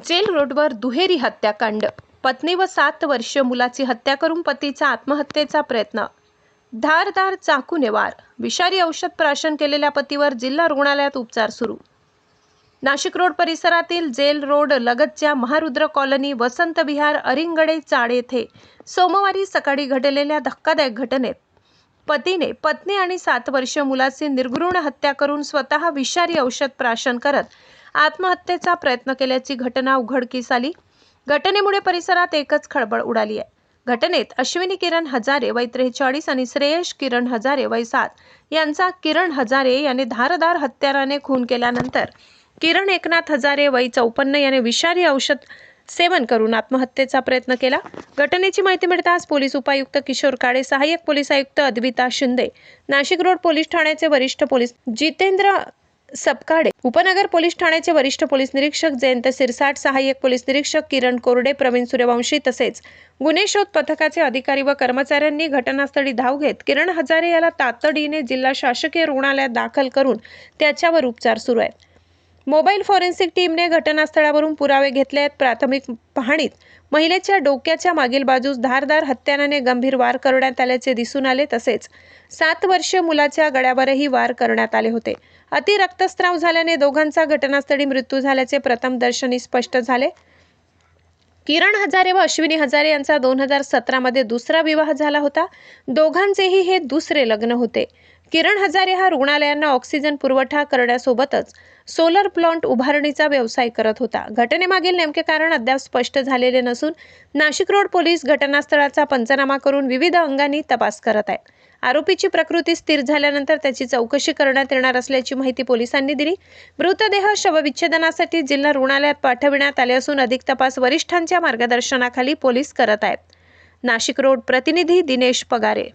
Gel रोडवर दुहेरी हत्याकांड. पत्नी व 7 वर्षीय मुलाची हत्या करून पतीचा आत्महत्येचा प्रयत्न. धारदार चाकूने वार. विषारी औषध प्राशन केलेल्या पतीवर जिल्हा रुग्णालयात उपचार सुरू. नाशिक रोड परिसरातील जेल रोड लगतच्या महारुद्र कॉलनी, वसंत विहार, अरिंगडे चाळ येथे सोमवारी सकाळी घडलेल्या धक्कादायक घटनेत पतीने पत्नी आणि 7 वर्षीय मुलाची निर्घृण हत्या करून स्वतः विषारी औषध प्राशन करत आत्महत्येचा प्रयत्न केल्याची घटना उघडकीस आली. घटनेमुळे परिसरात एकच खळबळ उडाली आहे. घटनेत अश्विनी किरण हजारे वय 43 आणि श्रेयश किरण हजारे वय 7 यांचा किरण हजारे याने धारदार हत्याराने खून केल्यानंतर किरण एकनाथ हजारे वय 54 याने विषारी औषध सेवन करून आत्महत्येचा प्रयत्न केला. घटनेची माहिती मिळताच पोलीस उपायुक्त किशोर काळे, सहाय्यक पोलीस आयुक्त अद्विता शिंदे, नाशिक रोड पोलीस ठाण्याचे वरिष्ठ पोलीस जितेंद्र सपकाळे, उपनगर पोलीस ठाण्याचे वरिष्ठ पोलीस निरीक्षक जयंत सिरसाट, सहाय्यक पोलीस निरीक्षक किरण कोरडे, प्रवीण सूर्यवंशी तसेच गुन्हे शोध पथकाचे अधिकारी व कर्मचाऱ्यांनी घटनास्थळी धाव घेत किरण हजारे याला तातडीने जिल्हा शासकीय रुग्णालयात दाखल करून त्याच्यावर उपचार सुरू आहेत. मोबाईल फॉरेन्सिक टीमने घटनास्थळावरून पुरावे घेतले आहेत. प्राथमिक पाहणीत महिलेच्या डोक्याच्या मागील बाजूस धारदार हत्याराने गंभीर वार करण्यात आल्याचे दिसून आले. तसेच 7 वर्षीय मुलाच्या गळ्यावरही वार करण्यात आले होते. अति रक्तस्राव झाल्याने दोघांचा घटनास्थळी मृत्यू झाल्याचे प्रथमदर्शनी स्पष्ट झाले. किरण हजारे व अश्विनी हजारे यांचा 2017 मध्ये दुसरा विवाह झाला होता. दोघांचेही हे दुसरे लग्न होते. किरण हजारे हा रुग्णालयांना ऑक्सिजन पुरवठा करण्यासोबतच सोलर प्लांट उभारणीचा व्यवसाय करत होता. घटनेमागील नेमके कारण अद्याप स्पष्ट झालेले नसून नाशिक रोड पोलीस घटनास्थळाचा पंचनामा करून विविध अंगांनी तपास करत आहेत. आरोपीची प्रकृती स्थिर झाल्यानंतर त्याची चौकशी करण्यात येणार असल्याची माहिती पोलिसांनी दिली. मृतदेह शवविच्छेदनासाठी जिल्हा रुग्णालयात पाठविण्यात आले असून अधिक तपास वरिष्ठांच्या मार्गदर्शनाखाली पोलीस करत आहेत. नाशिक रोड प्रतिनिधी दिनेश पगारे.